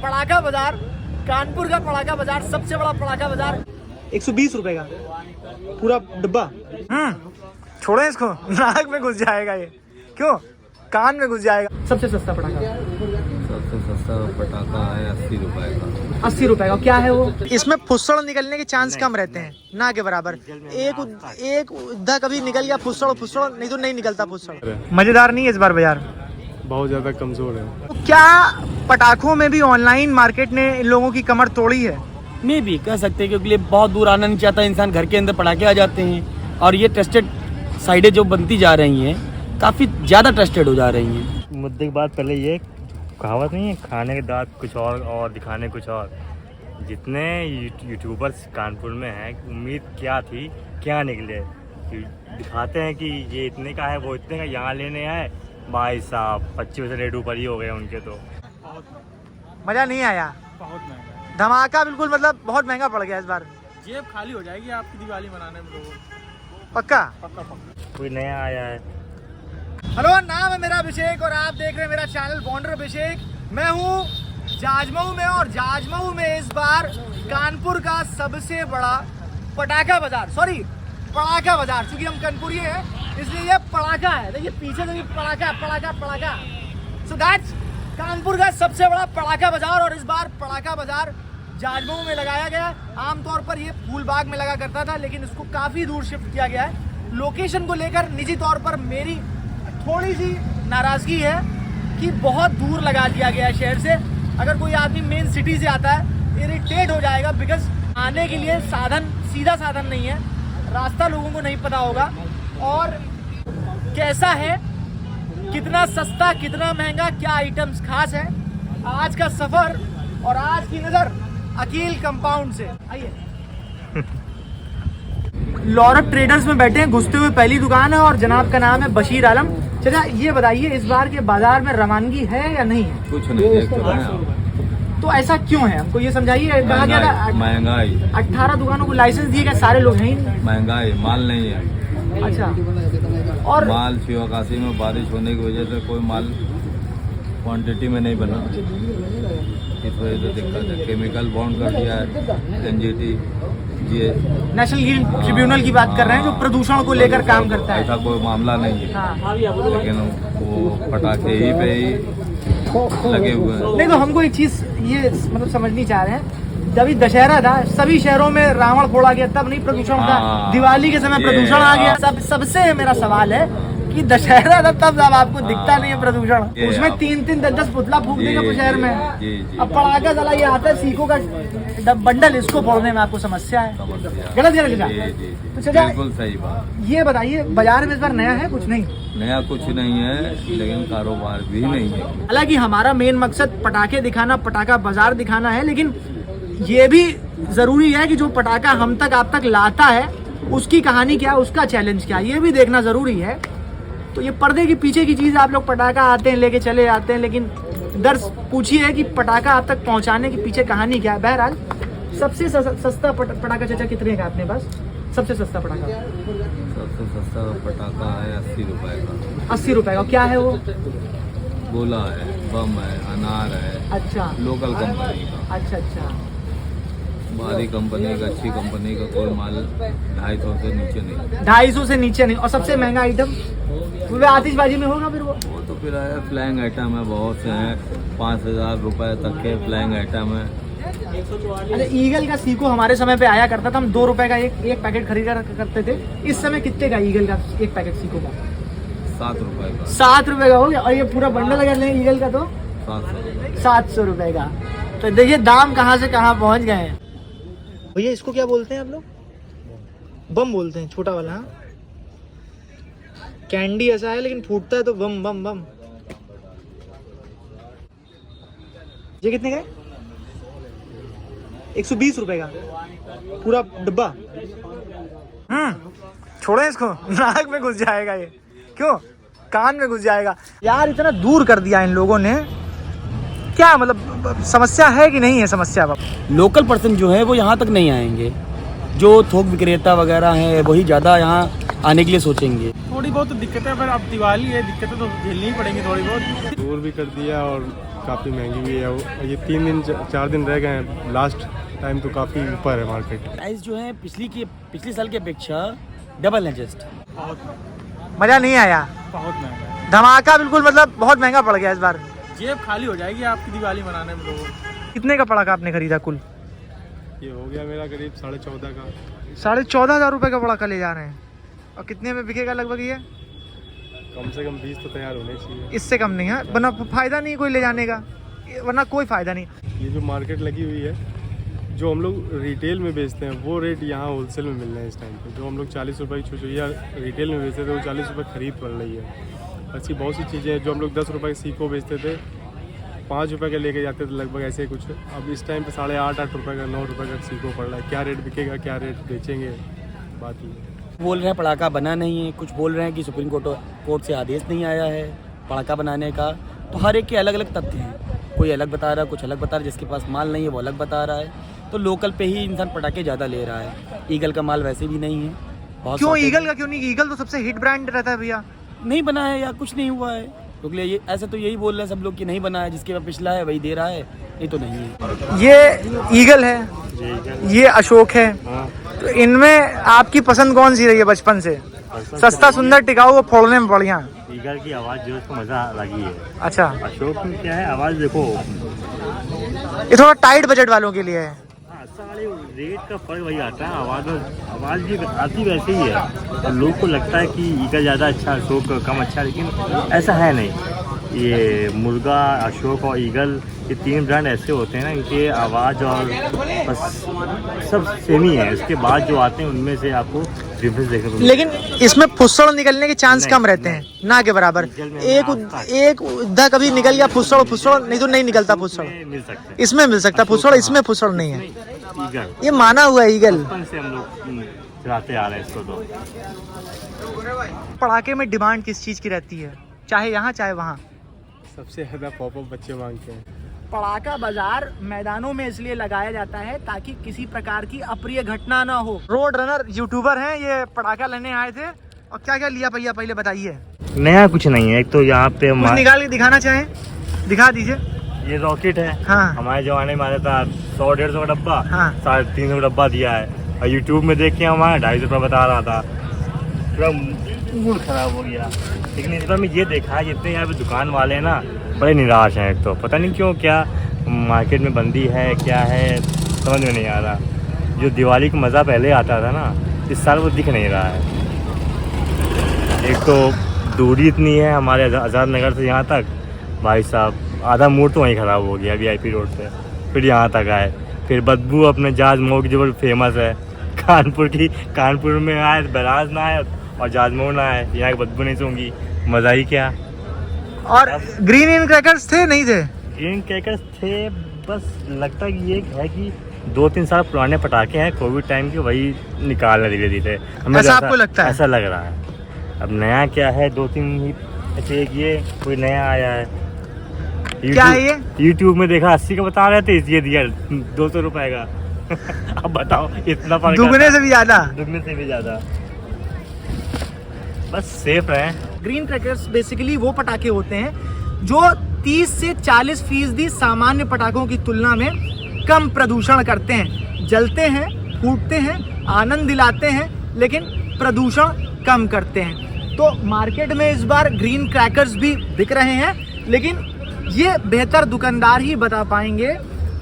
पटाखा बाजार, कानपुर का पटाखा बाजार, सबसे बड़ा पटाखा बाजार। 120 रुपए का पूरा डब्बा। छोड़े इसको, नाक में घुस जाएगा ये। क्यों? कान में घुस जाएगा। सबसे सस्ता पटाखा? सबसे सस्ता पटाखा है 80 रुपए का। 80 रुपए का। क्या है वो? इसमें फुस्सड़ निकलने के चांस कम रहते हैं, ना के बराबर। एक उद्धा कभी निकल गया फुस्सड़, नहीं तो नहीं निकलता फुस्सड़। मजेदार नहीं है इस बार बाजार, बहुत ज्यादा कमजोर है। तो क्या पटाखों में भी ऑनलाइन मार्केट ने इन लोगों की कमर तोड़ी है? मैं भी कह सकते हैं, क्योंकि बहुत दूर आना नहीं चाहता इंसान, घर के अंदर पटाखे आ जाते हैं और ये ट्रस्टेड साइडें जो बनती जा रही हैं काफ़ी ज़्यादा ट्रस्टेड हो जा रही हैं। मुद्दे की बात पहले ये कहावत नहीं है, खाने के दांत कुछ और दिखाने कुछ और। जितने यूट्यूबर्स कानपुर में हैं, उम्मीद क्या थी, क्या निकले। दिखाते हैं कि ये इतने का है, वो इतने का, यहाँ लेने आए भाई साहब 25 रेट ऊपर ही हो गए उनके। तो मजा नहीं आया, बहुत महंगा, धमाका बिल्कुल, मतलब बहुत महंगा पड़ गया इस बार। जेब खाली हो जाएगी आपकी दिवाली मनाने में लोगों। पक्का? कोई नया आया है। हेलो, नाम है मेरा अभिषेक और आप देख रहे हैं मेरा चैनल बॉन्डर अभिषेक। मैं हूँ जाजमऊ में और जाजमऊ में इस बार कानपुर का सबसे बड़ा पटाखा बाजार, सॉरी पटाखा बाजार, क्योंकि हम कानपुरी हैं इसलिए ये पटाखा है। देखिए पीछे से पटाखा पटाखा पटाखा। सो गाइस, कानपुर का सबसे बड़ा पटाखा बाजार, और इस बार पटाखा बाजार जाजमऊ में लगाया गया। आमतौर पर ये फूलबाग में लगा करता था, लेकिन इसको काफ़ी दूर शिफ्ट किया गया है। लोकेशन को लेकर निजी तौर पर मेरी थोड़ी सी नाराज़गी है कि बहुत दूर लगा दिया गया है शहर से। अगर कोई आदमी मेन सिटी से आता है इरिटेट हो जाएगा, बिकॉज आने के लिए सीधा साधन नहीं है, रास्ता लोगों को नहीं पता होगा। और कैसा है, कितना सस्ता, कितना महंगा, क्या आइटम्स खास है, आज का सफर और आज की नज़र अकील कंपाउंड से। आइए, लॉरट ट्रेडर्स में बैठे हैं, घुसते हुए पहली दुकान है और जनाब का नाम है बशीर आलम। चला, ये बताइए इस बार के बाजार में रवानगी है या नहीं है? कुछ नहीं देख तो रहे हैं। तो ऐसा क्यों है, हमको ये समझाइए। कहा गया था महंगाई, 18 दुकानों को लाइसेंस दिए गए, सारे लोग हैं ही नहीं। महंगाई, माल नहीं है। अच्छा, और माल शिवकाशी में बारिश होने की वजह से कोई माल क्वांटिटी में नहीं बना, इस वजह से दिक्कत है। केमिकल बॉन्ड कर दिया है एनजीटी, ये नेशनल ग्रीन ट्रिब्यूनल की बात कर रहे हैं जो प्रदूषण को लेकर काम करता है। ऐसा कोई मामला नहीं है, हाँ। लेकिन वो पटाखे ही पे ही लगे हुए हैं। नहीं, तो हमको एक चीज ये मतलब समझनी चाह रहे हैं, जब दशहरा था सभी शहरों में रावण फोड़ा गया, तब नहीं प्रदूषण था। दिवाली के समय प्रदूषण आ गया। सबसे मेरा सवाल है कि दशहरा था तब जब आपको दिखता नहीं है प्रदूषण, उसमें 3-3, 10-10 पुतला फूक देगा शहर में। अब पटाखा जला ये आता है सीखों का बंडल, इसको फोड़ने में आपको समस्या है। गलत तो चलिए, बिल्कुल सही बात। ये बताइए बाजार में इस बार नया है कुछ? नहीं नया कुछ नहीं है, लेकिन कारोबार भी नहीं है। हालांकि हमारा मेन मकसद पटाखे दिखाना, पटाखा बाजार दिखाना है, लेकिन ये भी जरूरी है कि जो पटाखा हम तक आप तक लाता है उसकी कहानी क्या, उसका चैलेंज क्या, ये भी देखना जरूरी है। तो ये पर्दे के पीछे की चीज़, आप लोग पटाखा आते हैं लेके चले आते हैं, लेकिन दर्ज पूछिए कि पटाखा आप तक पहुंचाने के पीछे कहानी क्या है। बहरहाल, सबसे सस्ता पटाखा चाचा कितने का अपने पास? सबसे सस्ता पटाखा? सबसे सस्ता पटाखा है 80 रुपए का। 80 रुपए का। क्या है वो? गोला है, बम है, अनार है। अच्छा, लोकल कंपनी का। अच्छा। बाहरी कंपनी का, अच्छी कंपनी का कोई माल 250 से नीचे नहीं। 250 से नीचे नहीं। और सबसे महंगा आइटम वो आतिशबाजी में होगा फिर वो तो फिर है फ्लैंग आइटम है, बहुत से हैं, 5000 रुपए तक के फ्लैंग आइटम है। अच्छा, ईगल का सीको हमारे समय पे आया करता था, हम 2 रुपए का एक पैकेट खरीदा करते थे। इस समय कितने का ईगल का एक पैकेट सीको का? 7 रुपए का। 7 रुपए का हो गया। और ये पूरा बंडल अगर लें ईगल का तो 700 रुपए का। तो देखिए दाम कहाँ से कहाँ पहुँच गए हैं। भैया इसको क्या बोलते हैं आप लोग? बम बोलते हैं, छोटा वाला। हाँ, कैंडी ऐसा है लेकिन फूटता है तो बम बम बम। ये कितने का है? 120 रुपए का पूरा डब्बा। छोड़े इसको, नाक में घुस जाएगा ये। क्यों? कान में घुस जाएगा। यार इतना दूर कर दिया इन लोगों ने, क्या मतलब समस्या है कि नहीं है समस्या? लोकल पर्सन जो है वो यहाँ तक नहीं आएंगे, जो थोक विक्रेता वगैरह हैं वही ज़्यादा यहाँ आने के लिए सोचेंगे। थोड़ी बहुत तो दिक्कतें, पर अब दिवाली है, दिक्कतें तो झेलनी ही पड़ेंगी थोड़ी बहुत। दूर भी कर दिया और काफ़ी महंगी भी है। और ये 3 दिन 4 दिन रह गए हैं, लास्ट टाइम तो काफ़ी ऊपर है मार्केट। प्राइस जो है पिछली साल की अपेक्षा डबल है जस्ट। मजा नहीं आया, बहुत महंगा, धमाका बिल्कुल, मतलब बहुत महंगा पड़ गया इस बार। जेब खाली हो जाएगी आपकी दिवाली मनाने में लोगों। कितने का पड़ाका आपने खरीदा कुल? ये हो गया मेरा करीब 14.5 का। 14,500 रुपये का पड़ाका ले जा रहे हैं, और कितने में बिकेगा लगभग ये? कम से कम 20 तो तैयार होने चाहिए। इससे कम नहीं है, वरना फायदा नहीं कोई ले जाने का, वरना कोई फायदा नहीं। ये जो मार्केट लगी हुई है, जो हम लोग रिटेल में बेचते हैं वो रेट यहाँ होलसेल में मिल रहे हैं इस टाइम पे। जो हम लोग 40 रुपये की छुछुइया रिटेल में बेचते थे वो 40 रुपये खरीद पड़ रही है। ऐसी बहुत सी चीज़ें हैं जो हम लोग 10 रुपये के सीको बेचते थे, 5 रुपये के लेके जाते थे लगभग, ऐसे कुछ। अब इस टाइम पे 8.5 रुपये का 9 रुपये का सीको पड़ रहा है। क्या रेट बिकेगा, क्या रेट बेचेंगे, बात ही है। बोल रहे हैं पड़ाका बना नहीं है, कुछ बोल रहे हैं कि सुप्रीम कोर्ट से आदेश नहीं आया है पड़ाका बनाने का। तो हर एक के अलग अलग तथ्य हैं, कोई अलग बता रहा है, कुछ अलग बता रहा है। जिसके पास माल नहीं है वो अलग बता रहा है। तो लोकल पे ही इंसान पटाखे ज़्यादा ले रहा है। ईगल का माल वैसे भी नहीं है, बहुत क्यों shortage ईगल का क्यों नहीं? ईगल तो सबसे हिट ब्रांड रहता है भैया। नहीं बना है या कुछ नहीं हुआ है, क्योंकि ये ऐसे तो यही बोल रहे हैं सब लोग कि नहीं बना है, जिसके पास पिछला है वही दे रहा है, नहीं तो नहीं है। ये ईगल है, ये अशोक है, तो इनमें आपकी पसंद कौन सी रही है बचपन से? सस्ता, सुंदर, टिकाऊ और फोड़ने में बढ़िया। ईगल की आवाज़ जो है उसका मज़ा अलग ही है। अच्छा, अशोक में क्या है, आवाज़ देखो। ये थोड़ा टाइट बजट वालों के लिए है। हाँ, सारे रेट का फर्क वही आता है, आवाज़ भी आती वैसे ही है। और लोग को लगता है कि ईगल ज़्यादा अच्छा, अशोक कम अच्छा, लेकिन ऐसा है नहीं। ये मुर्गा, अशोक और ईगल, ये 3 ब्रांड ऐसे होते हैं ना, इनके आवाज़ और बस सब सेम ही है। इसके बाद जो आते हैं उनमें से आपको डिफरेंस देखने को मिलेगा। लेकिन इसमें फुस्सड़ निकलने के चांस नहीं, कम रहते हैं, ना के बराबर। ईगल में एक उद्धा कभी निकल गया फुस्सड़, नहीं तो नहीं निकलता फुस्सड़। मिल सकते हैं। इसमें मिल सकता फुस्सड़, इसमें फुस्सड़ नहीं है। ईगल ये माना हुआ है ईगल। बचपन से हम लोग चलाते आ रहे हैं इसको। तो पटाखे में डिमांड किस चीज़ की रहती है, चाहे यहाँ चाहे वहाँ? सबसे ज़्यादा पॉपअप बच्चे मांगते हैं। पटाखा बाजार मैदानों में इसलिए लगाया जाता है ताकि किसी प्रकार की अप्रिय घटना ना हो। रोड रनर यूट्यूबर हैं ये, पटाखा लेने आए थे। और क्या क्या लिया भैया, पहले बताइए। नया कुछ नहीं है। एक तो यहाँ पे कुछ निकाल के दिखाना चाहें, दिखा दीजिए। ये रॉकेट है। हाँ। हमारे जमाने में आता था 100-150 का डब्बा, हाँ। 350 का डब्बा दिया है। और यूट्यूब में देख के हमारा 250 रुपये बता रहा था, पूरा मूड खराब हो गया। लेकिन इस बार मैं ये देखा, जितने यहाँ पे दुकान वाले हैं ना, बड़े निराश हैं। एक तो पता नहीं क्यों, क्या मार्केट में बंदी है, क्या है, समझ में नहीं आ रहा। जो दिवाली का मज़ा पहले आता था ना, इस साल वो दिख नहीं रहा है। एक तो दूरी इतनी है हमारे आज़ाद नगर से यहाँ तक, भाई साहब आधा मूड तो वहीं ख़राब हो गया VIP रोड से। फिर यहाँ तक आए, फिर बदबू अपने जहाज मऊ की जो फेमस है कानपुर में आए, बराज ना आए और जहाज मऊ ना आए, यहाँ की बदबू नहीं सूंगी, मज़ा ही क्या। और ग्रीन इन क्रैकर्स थे नहीं थे? ग्रीन क्रैकर्स थे, बस लगता है ये है कि 2-3 साल पुराने पटाखे हैं कोविड टाइम के, वही निकाल रहे धीरे धीरे। हमें ऐसा आपको लगता है? ऐसा लग रहा है। अब नया क्या है, 2-3 ही ऐसे, एक ये कोई नया आया है। क्या है ये? यूट्यूब में देखा 80 का बता रहे थे, ये दिया 200 रुपए का। अब बताओ, इतना फर्क दुगने से भी ज्यादा। दुगने से भी ज्यादा। बस सेफ रहे। ग्रीन क्रैकर्स बेसिकली वो पटाखे होते हैं जो 30 से 40% सामान्य पटाखों की तुलना में कम प्रदूषण करते हैं। जलते हैं, फूटते हैं, आनंद दिलाते हैं, लेकिन प्रदूषण कम करते हैं। तो मार्केट में इस बार ग्रीन क्रैकर्स भी बिक रहे हैं, लेकिन ये बेहतर दुकानदार ही बता पाएंगे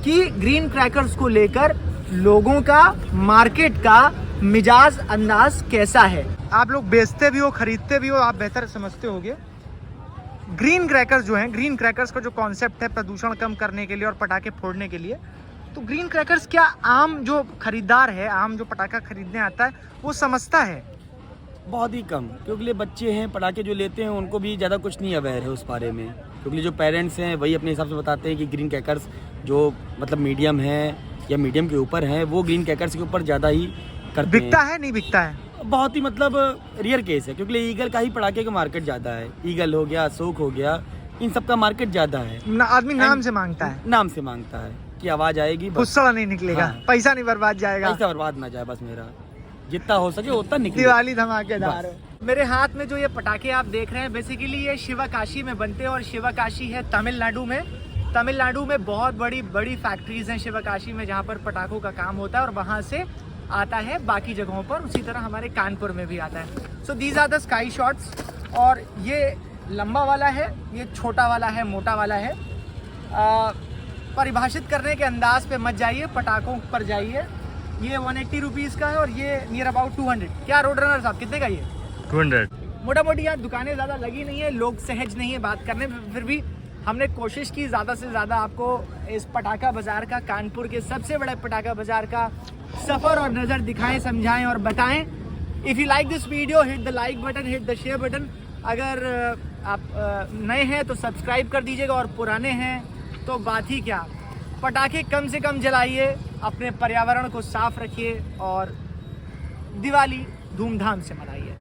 कि ग्रीन क्रैकर्स को लेकर लोगों का, मार्केट का मिजाज अंदाज कैसा है। आप लोग बेचते भी हो, खरीदते भी हो, आप बेहतर समझते होगे। ग्रीन क्रैकर्स जो हैं, ग्रीन क्रैकर्स का जो कॉन्सेप्ट है प्रदूषण कम करने के लिए और पटाखे फोड़ने के लिए, तो ग्रीन क्रैकर्स क्या आम जो खरीदार है, आम जो पटाखा खरीदने आता है, वो समझता है? बहुत ही कम, क्योंकि बच्चे हैं पटाखे जो लेते हैं उनको भी ज़्यादा कुछ नहीं अवेयर है उस बारे में। क्योंकि जो पेरेंट्स हैं वही अपने हिसाब से बताते हैं कि ग्रीन क्रैकर्स जो मतलब मीडियम है या मीडियम के ऊपर है, वो ग्रीन क्रैकर्स के ऊपर ज़्यादा ही करते बिकता है नहीं बिकता है? बहुत ही मतलब रियर केस है, क्योंकि ईगल का ही पटाखे का मार्केट ज़्यादा है। ईगल हो गया, अशोक हो गया, इन सब का मार्केट ज़्यादा है। आदमी नाम से मांगता है, नाम से मांगता है कि आवाज़ आएगी, बस फुस्सड़ा नहीं निकलेगा। हाँ। पैसा नहीं बर्बाद जाएगा, पैसा बर्बाद ना जाए, बस मेरा जितना हो सके उतना निकले। दिवाली धमाकेदार। मेरे हाथ में जो ये पटाखे आप देख रहे हैं, बेसिकली ये शिवकाशी में बनते हैं, और शिवकाशी है तमिलनाडु में। तमिलनाडु में बहुत बड़ी बड़ी फैक्ट्रीज हैं शिवकाशी में जहाँ पर पटाखों का काम होता है और वहाँ से आता है बाकी जगहों पर, उसी तरह हमारे कानपुर में भी आता है। So these are the sky shots. और ये लंबा वाला है, ये छोटा वाला है, मोटा वाला है। परिभाषित करने के अंदाज पे मत जाइए, पटाखों पर जाइए। ये 180 रुपीज़ का है और ये नियर अबाउट 200। क्या रोड रनर साहब कितने का ये? 200। मोटा मोटी यहाँ दुकानें ज़्यादा लगी नहीं है, लोग सहज नहीं है बात करने में, फिर भी हमने कोशिश की ज़्यादा से ज़्यादा आपको इस पटाखा बाज़ार का, कानपुर के सबसे बड़े पटाखा बाज़ार का सफ़र और नज़र दिखाएं, समझाएं और बताएं। If you like this video hit the like button, hit the share button. अगर आप नए हैं तो सब्सक्राइब कर दीजिएगा और पुराने हैं तो बात ही क्या। पटाखे कम से कम जलाइए, अपने पर्यावरण को साफ रखिए और दिवाली धूमधाम से मनाइए।